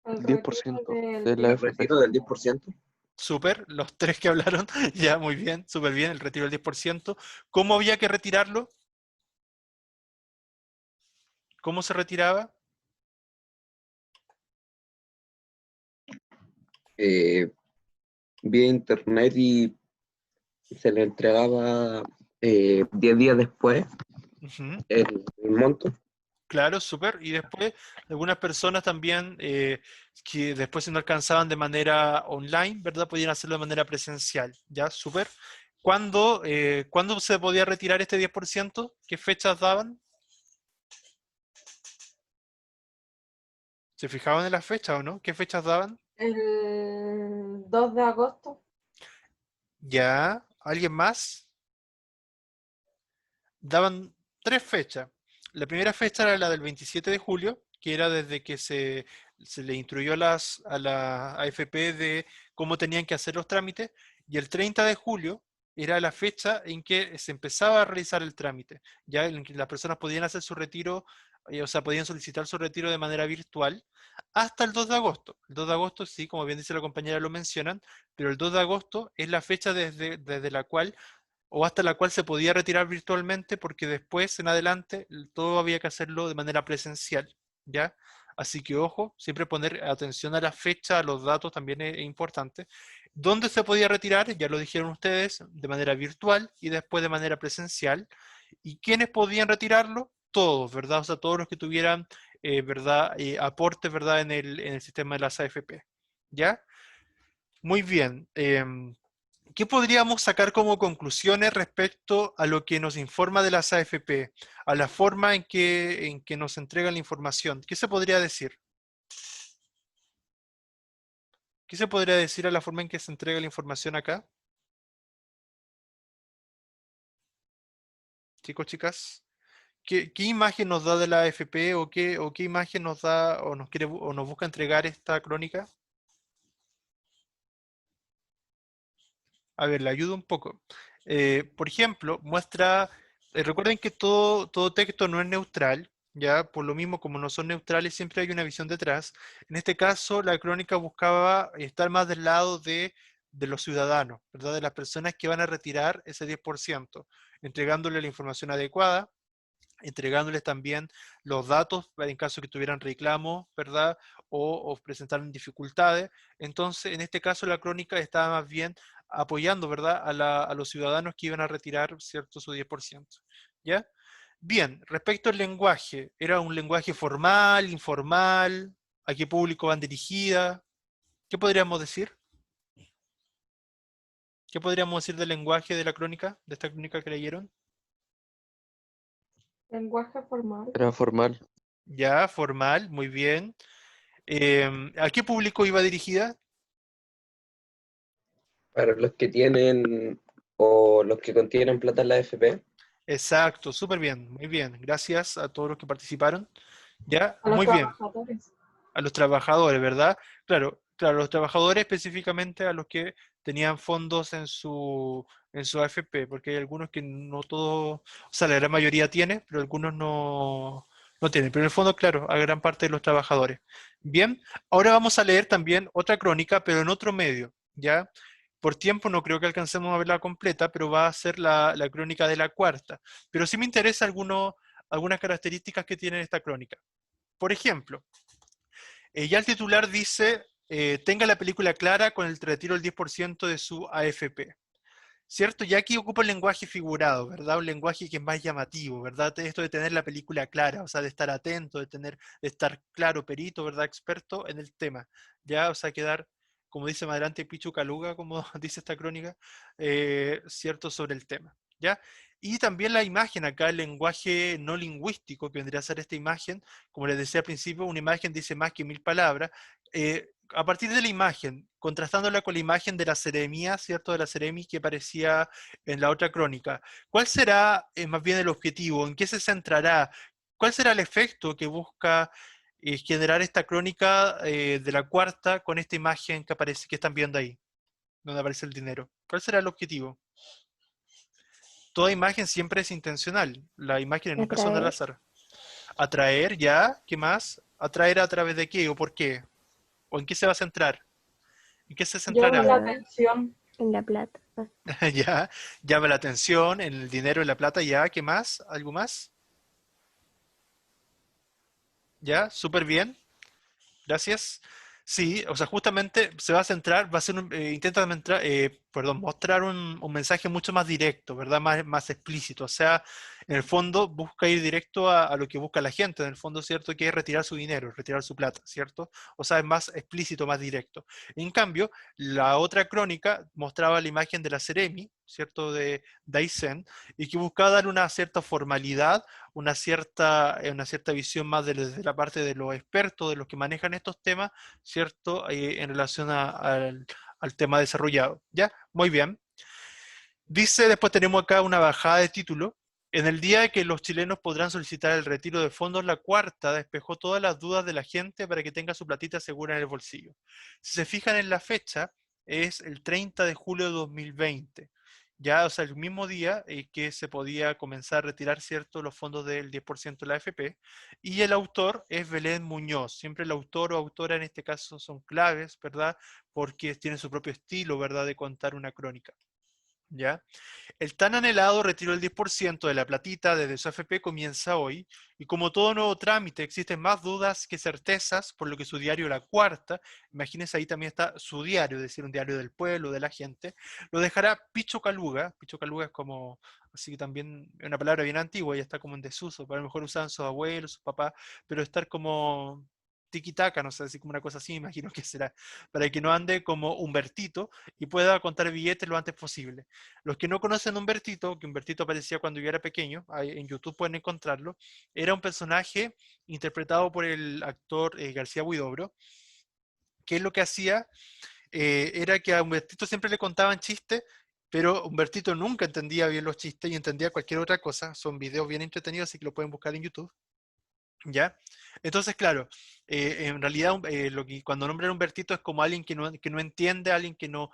El retiro 10% del de la El 10%. AFP. retiro del 10%. Súper, los tres que hablaron, ya muy bien, súper bien, el retiro del 10%. ¿Cómo había que retirarlo? ¿Cómo se retiraba? eh, vía internet y se le entregaba 10 días después Ujú. el monto. Claro, súper. Y después, algunas personas también que después si no alcanzaban de manera online, ¿verdad? Podían hacerlo de manera presencial. ¿Ya? Súper. ¿Cuándo se podía retirar este 10%? ¿Qué fechas daban? ¿Se fijaban en las fechas o no? ¿Qué fechas daban? El 2 de agosto. ¿Ya? ¿Alguien más? Daban tres fechas. La primera fecha era la del 27 de julio, que era desde que se le instruyó a la AFP de cómo tenían que hacer los trámites, y el 30 de julio era la fecha en que se empezaba a realizar el trámite, ya en que las personas podían hacer su retiro, o sea, podían solicitar su retiro de manera virtual, hasta el 2 de agosto. El 2 de agosto, sí, como bien dice la compañera, lo mencionan, pero el 2 de agosto es la fecha desde la cual o hasta la cual se podía retirar virtualmente porque después en adelante todo había que hacerlo de manera presencial, ¿ya? Así que ojo, siempre poner atención a la fecha, a los datos también es importante. ¿Dónde se podía retirar? Ya lo dijeron ustedes, de manera virtual y después de manera presencial. ¿Y quiénes podían retirarlo? Todos, ¿verdad? O sea, todos los que tuvieran, ¿verdad? Aportes, ¿verdad? En el sistema de las AFP, ¿ya? Muy bien. ¿Qué podríamos sacar como conclusiones respecto a lo que nos informa de las AFP, a la forma en que nos entregan la información? ¿Qué se podría decir? ¿Qué se podría decir a la forma en que se entrega la información acá? Chicos, chicas, ¿qué imagen nos da de la AFP o qué imagen nos da o nos quiere o nos busca entregar esta crónica? A ver, le ayudo un poco. Por ejemplo, muestra, recuerden que todo texto no es neutral, ya por lo mismo como no son neutrales siempre hay una visión detrás. En este caso, la crónica buscaba estar más del lado de los ciudadanos, ¿verdad? De las personas que van a retirar ese 10%, entregándole la información adecuada, entregándoles también los datos en caso que tuvieran reclamos, ¿verdad? O presentaran dificultades. Entonces, en este caso, la crónica estaba más bien apoyando, ¿verdad? A los ciudadanos que iban a retirar, ¿cierto? Su 10%. ¿Ya? Bien, respecto al lenguaje, ¿era un lenguaje formal, informal? ¿A qué público van dirigidas? ¿Qué podríamos decir? ¿Qué podríamos decir del lenguaje de la crónica, de esta crónica que leyeron? Lenguaje formal. Era formal. Ya, formal, muy bien. ¿A qué público iba dirigida? Para los que tienen o los que contienen plata en la AFP. Exacto, súper bien, muy bien. Gracias a todos los que participaron. Ya, A los muy bien. trabajadores. A los trabajadores, ¿verdad? Claro, claro, los trabajadores específicamente a los que tenían fondos en su AFP, porque hay algunos que no todos, o sea, la gran mayoría tiene, pero algunos no tienen. Pero en el fondo, claro, a gran parte de los trabajadores. Bien, ahora vamos a leer también otra crónica, pero en otro medio, ¿ya? Por tiempo no creo que alcancemos a verla completa, pero va a ser la crónica de la cuarta. Pero sí me interesa algunas características que tiene esta crónica. Por ejemplo, ya el titular dice, tenga la película clara con el retiro del 10% de su AFP. ¿Cierto? Ya aquí ocupa el lenguaje figurado, ¿verdad? Un lenguaje que es más llamativo, ¿verdad? Esto de tener la película clara, o sea, de estar atento, de estar claro, perito, ¿verdad? Experto en el tema. Ya, o sea, quedar, como dice más adelante Pichu Caluga, como dice esta crónica, ¿cierto? Sobre el tema. ¿Ya? Y también la imagen, acá el lenguaje no lingüístico, que vendría a ser esta imagen, como les decía al principio, una imagen dice más que 1000 palabras. A partir de la imagen, contrastándola con la imagen de la seremía, ¿cierto? De la seremi que aparecía en la otra crónica, ¿cuál será más bien el objetivo? ¿En qué se centrará? ¿Cuál será el efecto que busca generar esta crónica de la cuarta con esta imagen que aparece, que están viendo ahí, donde aparece el dinero? ¿Cuál será el objetivo? toda imagen siempre es intencional. Las imágenes nunca son al Atraer. azar. Atraer, ya, ¿qué más? ¿Atraer a través de qué o por qué? ¿O en qué se va a centrar? ¿En qué se Llama centrará? la Ah, atención. en la plata. Ya, llama la atención, en el dinero, en la plata, ya, ¿qué más? ¿Algo más? Ya, súper bien. Gracias. Sí, o sea, justamente se va a centrar, va a ser intenta mostrar un mensaje mucho más directo, ¿verdad? Más explícito. O sea, en el fondo busca ir directo a lo que busca la gente, en el fondo, ¿cierto? Que es retirar su dinero, retirar su plata, ¿cierto? O sea, es más explícito, más directo. En cambio, la otra crónica mostraba la imagen de la Seremi, ¿cierto? De Daisen, y que buscaba dar una cierta formalidad, una cierta visión más desde la parte de los expertos, de los que manejan estos temas, ¿cierto? En relación al tema desarrollado. ¿Ya? Muy bien. Dice, después tenemos acá una bajada de título. En el día que los chilenos podrán solicitar el retiro de fondos, la cuarta despejó todas las dudas de la gente para que tenga su platita segura en el bolsillo. Si se fijan en la fecha, es el 30 de julio de 2020. Ya, o sea, el mismo día que se podía comenzar a retirar, ¿cierto?, los fondos del 10% de la AFP. Y el autor es Belén Muñoz. Siempre el autor o autora en este caso son claves, ¿verdad? Porque tiene su propio estilo, ¿verdad?, de contar una crónica. ¿Ya? El tan anhelado retiro del 10% de la platita desde su AFP comienza hoy, y como todo nuevo trámite existen más dudas que certezas, por lo que su diario La Cuarta, imagínense ahí también está su diario, es decir, un diario del pueblo, de la gente, lo dejará Picho Caluga. Picho Caluga es como, así que también es una palabra bien antigua y está como en desuso, a lo mejor usaban sus abuelos, sus papás, pero estar como tiquitaca, no sé, así como una cosa así, imagino que será, para que no ande como Humbertito y pueda contar billetes lo antes posible. Los que no conocen a Humbertito, que Humbertito aparecía cuando yo era pequeño, ahí en YouTube pueden encontrarlo, era un personaje interpretado por el actor García Huidobro, que lo que hacía era que a Humbertito siempre le contaban chistes, pero Humbertito nunca entendía bien los chistes y entendía cualquier otra cosa. Son videos bien entretenidos, así que lo pueden buscar en YouTube. ¿Ya? Entonces, claro, en realidad cuando nombran a Humbertito es como alguien que no entiende, alguien que no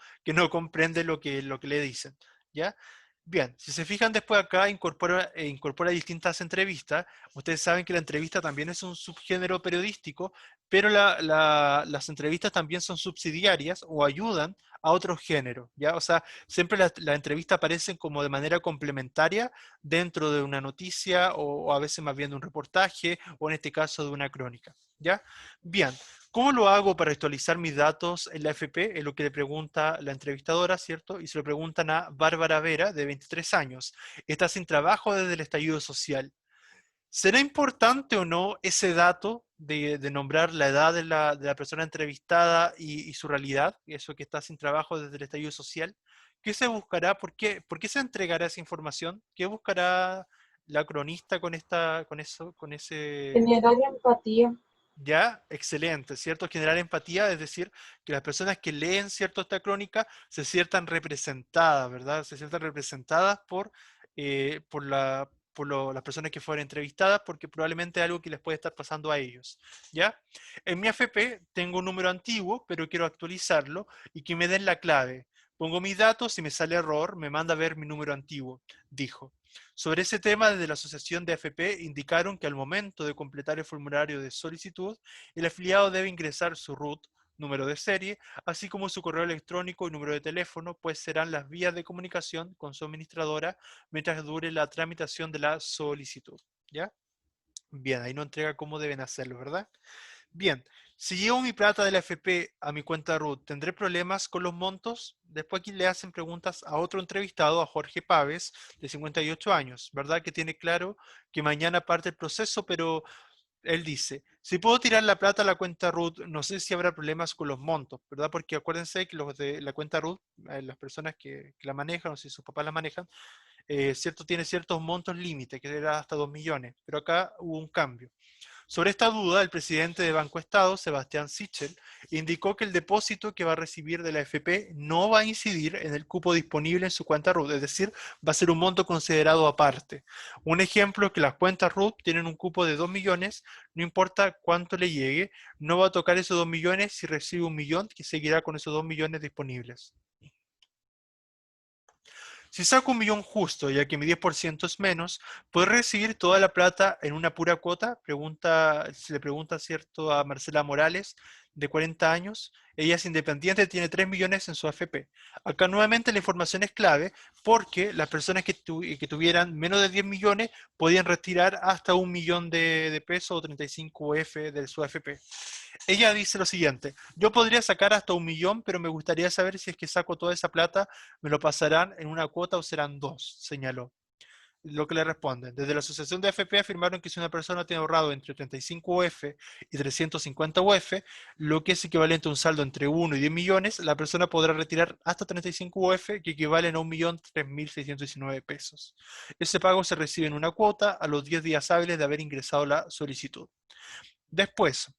comprende lo que le dicen. ¿Ya? Bien, si se fijan después acá incorpora distintas entrevistas. Ustedes saben que la entrevista también es un subgénero periodístico, pero las entrevistas también son subsidiarias o ayudan a otros géneros, ¿ya? O sea, siempre las entrevistas aparecen como de manera complementaria dentro de una noticia o a veces más bien de un reportaje o en este caso de una crónica, ¿ya? Bien, ¿cómo lo hago para actualizar mis datos en la FP? Es lo que le pregunta la entrevistadora, ¿cierto? Y se lo preguntan a Bárbara Vera, de 23 años. Está sin trabajo desde el estallido social. ¿Será importante o no ese dato de nombrar la edad de la persona entrevistada y su realidad, eso que está sin trabajo desde el estallido social? ¿Qué se buscará? Por qué se entregará esa información? ¿Qué buscará la cronista con con ese... Generar empatía. Ya, excelente, ¿cierto? Generar empatía, es decir, que las personas que leen, ¿cierto?, esta crónica se sientan representadas, ¿verdad? Se sientan representadas las personas que fueron entrevistadas, porque probablemente es algo que les puede estar pasando a ellos, ¿ya? En mi AFP tengo un número antiguo, pero quiero actualizarlo y que me den la clave. Pongo mis datos, si me sale error, me manda a ver mi número antiguo, dijo. Sobre ese tema, desde la Asociación de AFP indicaron que al momento de completar el formulario de solicitud, el afiliado debe ingresar su RUT, número de serie, así como su correo electrónico y número de teléfono, pues serán las vías de comunicación con su administradora mientras dure la tramitación de la solicitud. ¿Ya? Bien, ahí no entrega cómo deben hacerlo, ¿verdad? Bien, si llevo mi plata de la FP a mi cuenta RUT, ¿tendré problemas con los montos? Después aquí le hacen preguntas a otro entrevistado, a Jorge Paves, de 58 años, ¿verdad? Que tiene claro que mañana parte el proceso, pero él dice, si puedo tirar la plata a la cuenta RUT, no sé si habrá problemas con los montos, ¿verdad? Porque acuérdense que los de la cuenta RUT, las personas que la manejan, o si sus papás la manejan, cierto, tiene ciertos montos límite, que era hasta 2 millones, pero acá hubo un cambio. Sobre esta duda, el presidente de Banco Estado, Sebastián Sichel, indicó que el depósito que va a recibir de la AFP no va a incidir en el cupo disponible en su cuenta RUT, es decir, va a ser un monto considerado aparte. Un ejemplo es que las cuentas RUT tienen un cupo de 2 millones, no importa cuánto le llegue, no va a tocar esos 2 millones si recibe 1 millón, que seguirá con esos 2 millones disponibles. Si saco 1.000.000 justo, ya que mi 10% es menos, ¿podré recibir toda la plata en una pura cuota? Se le pregunta, ¿cierto?, a Marcela Morales, de 40 años. Ella es independiente, tiene 3 millones en su AFP. Acá nuevamente la información es clave porque las personas que tuvieran menos de 10 millones podían retirar hasta 1.000.000 de pesos o 35 UF de su AFP. Ella dice lo siguiente: yo podría sacar hasta 1.000.000, pero me gustaría saber si es que saco toda esa plata, ¿me lo pasarán en una cuota o serán dos?, señaló. Lo que le responden: desde la Asociación de AFP afirmaron que si una persona tiene ahorrado entre 35 UF y 350 UF, lo que es equivalente a un saldo entre 1 y 10 millones, la persona podrá retirar hasta 35 UF, que equivalen a 1.003.619 pesos. Ese pago se recibe en una cuota a los 10 días hábiles de haber ingresado la solicitud. Después,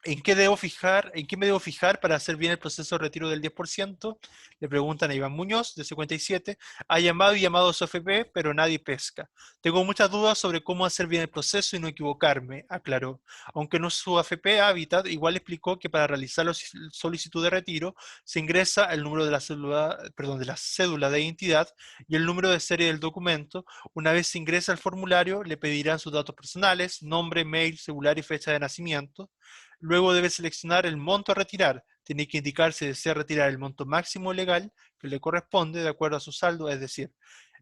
¿en qué me debo fijar para hacer bien el proceso de retiro del 10%? Le preguntan a Iván Muñoz, de 57. Ha llamado y llamado a su AFP, pero nadie pesca. Tengo muchas dudas sobre cómo hacer bien el proceso y no equivocarme, aclaró. Aunque no es su AFP Habitat, igual explicó que para realizar la solicitud de retiro se ingresa el número de la cédula de identidad y el número de serie del documento. Una vez se ingresa el formulario, le pedirán sus datos personales, nombre, mail, celular y fecha de nacimiento. Luego debe seleccionar el monto a retirar. Tiene que indicar si desea retirar el monto máximo legal que le corresponde de acuerdo a su saldo, es decir,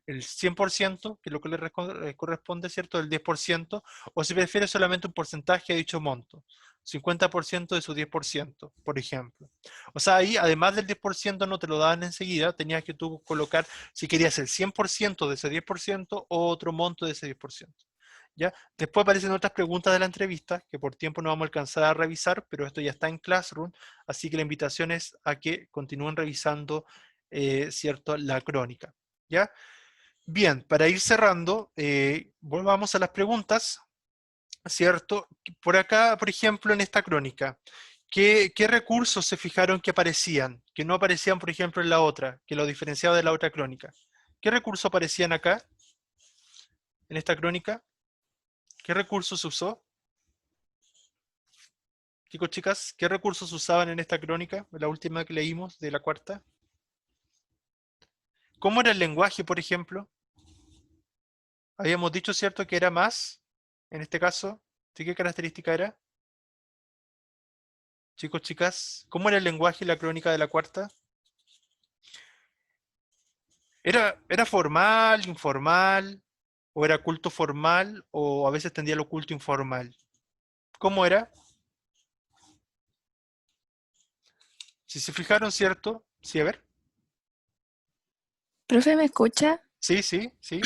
el 100%, que es lo que le corresponde, ¿cierto?, el 10%, o si prefiere solamente un porcentaje de dicho monto, 50% de su 10%, por ejemplo. O sea, ahí, además del 10%, no te lo daban enseguida, tenías que tú colocar si querías el 100% de ese 10% o otro monto de ese 10%. ¿Ya? Después aparecen otras preguntas de la entrevista que por tiempo no vamos a alcanzar a revisar, pero esto ya está en Classroom, así que la invitación es a que continúen revisando, ¿cierto?, la crónica. ¿Ya? Bien, para ir cerrando, volvamos a las preguntas, ¿cierto? Por acá, por ejemplo, en esta crónica, ¿qué recursos se fijaron que aparecían, que no aparecían, por ejemplo, en la otra, que lo diferenciaba de la otra crónica? ¿Qué recursos aparecían acá, en esta crónica? ¿Qué recursos se usó? Chicos, chicas, ¿qué recursos usaban en esta crónica, la última que leímos, de la cuarta? ¿Cómo era el lenguaje, por ejemplo? Habíamos dicho, ¿cierto?, que era más, en este caso. ¿De qué característica era? Chicos, chicas, ¿cómo era el lenguaje en la crónica de la cuarta? ¿Era formal, informal, o era culto formal, o a veces tendía lo culto informal? ¿Cómo era? Si se fijaron, ¿cierto? Sí, a ver. Profe, ¿me escucha? Sí, sí, sí.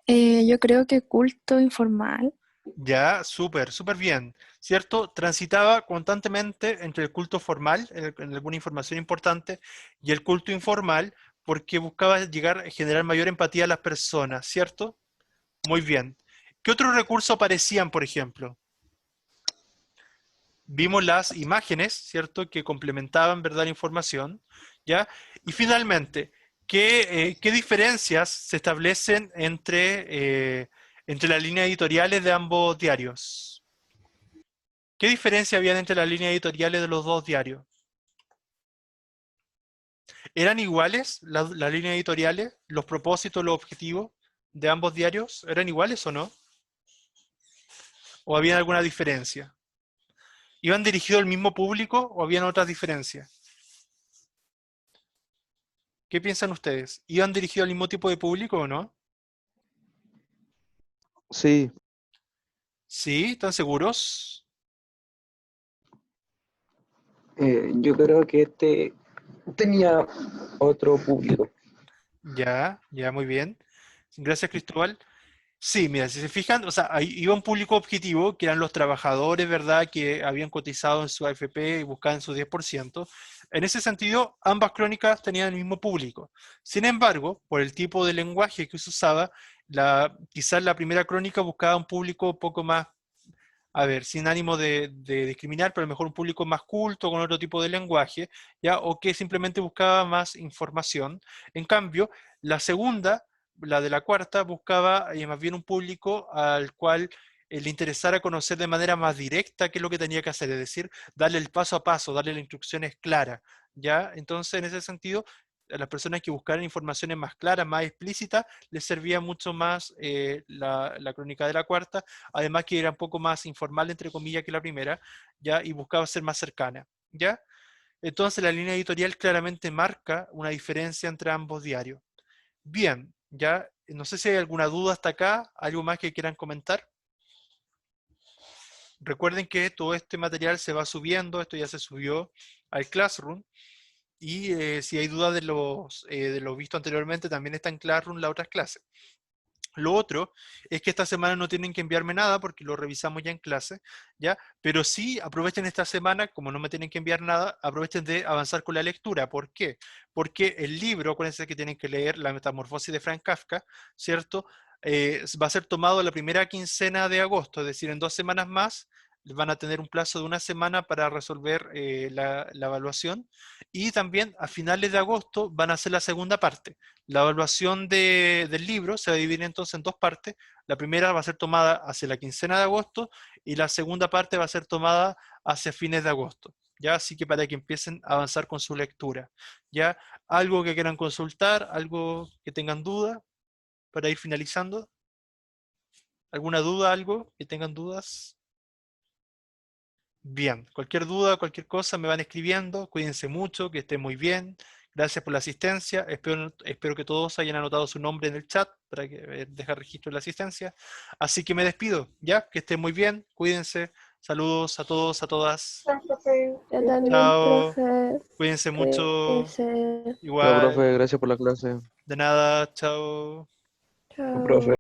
Yo creo que culto informal. Ya, súper, súper bien, ¿cierto? Transitaba constantemente entre el culto formal, en alguna información importante, y el culto informal, porque buscaba llegar a generar mayor empatía a las personas, ¿cierto? Muy bien. ¿Qué otros recursos aparecían, por ejemplo? Vimos las imágenes, ¿cierto?, que complementaban, ¿verdad?, la información, ¿ya? Y finalmente, ¿qué diferencias se establecen entre las líneas editoriales de ambos diarios? ¿Qué diferencia había entre las líneas editoriales de los dos diarios? ¿Eran iguales las líneas editoriales, los propósitos, los objetivos de ambos diarios? ¿Eran iguales o no? ¿O había alguna diferencia? ¿Iban dirigidos al mismo público o habían otras diferencias? ¿Qué piensan ustedes? ¿Iban dirigidos al mismo tipo de público o no? Sí, ¿Sí? ¿Están seguros? Yo creo que este tenía otro público. Ya, ya, muy bien. Gracias, Cristóbal. Sí, mira, si se fijan, o sea, ahí iba un público objetivo, que eran los trabajadores, ¿verdad?, que habían cotizado en su AFP y buscaban su 10%. En ese sentido, ambas crónicas tenían el mismo público. Sin embargo, por el tipo de lenguaje que se usaba, quizás la primera crónica buscaba un público un poco más, a ver, sin ánimo de discriminar, pero a lo mejor un público más culto, con otro tipo de lenguaje, ¿ya? O que simplemente buscaba más información. En cambio, la segunda, la de la cuarta, buscaba más bien un público al cual le interesara conocer de manera más directa qué es lo que tenía que hacer, es decir, darle el paso a paso, darle las instrucciones claras, ¿ya? Entonces, en ese sentido, a las personas que buscaran informaciones más claras, más explícitas, les servía mucho más la crónica de la cuarta, además que era un poco más informal, entre comillas, que la primera, ¿ya? Y buscaba ser más cercana, ¿ya? Entonces la línea editorial claramente marca una diferencia entre ambos diarios. Bien, ya, no sé si hay alguna duda hasta acá, algo más que quieran comentar. Recuerden que todo este material se va subiendo, esto ya se subió al Classroom, y si hay dudas de lo visto anteriormente, también está en Classroom las otras clases. Lo otro es que esta semana no tienen que enviarme nada porque lo revisamos ya en clase, ¿ya? Pero sí aprovechen esta semana, como no me tienen que enviar nada, aprovechen de avanzar con la lectura. ¿Por qué? Porque el libro, acuérdense que tienen que leer La Metamorfosis de Franz Kafka, ¿cierto? Va a ser tomado la primera quincena de agosto, es decir, en 2 semanas más van a tener un plazo de 1 semana para resolver la evaluación, y también a finales de agosto van a hacer la segunda parte. La evaluación del libro se va a dividir entonces en 2 partes. La primera va a ser tomada hacia la quincena de agosto y la segunda parte va a ser tomada hacia fines de agosto. ¿Ya? Así que para que empiecen a avanzar con su lectura. ¿Ya? ¿Algo que quieran consultar? ¿Algo que tengan duda para ir finalizando? ¿Alguna duda? ¿Algo que tengan dudas? Bien, cualquier duda, cualquier cosa me van escribiendo. Cuídense mucho, que estén muy bien. Gracias por la asistencia. Espero que todos hayan anotado su nombre en el chat para dejar registro de la asistencia. Así que me despido, ¿ya? Que estén muy bien, cuídense. Saludos a todos, a todas. Chao, profe. Yo también, Chao. profe. Cuídense mucho. Cuídense. Chao, profe, Igual. gracias por la clase. De nada, chao. Profe. Chao.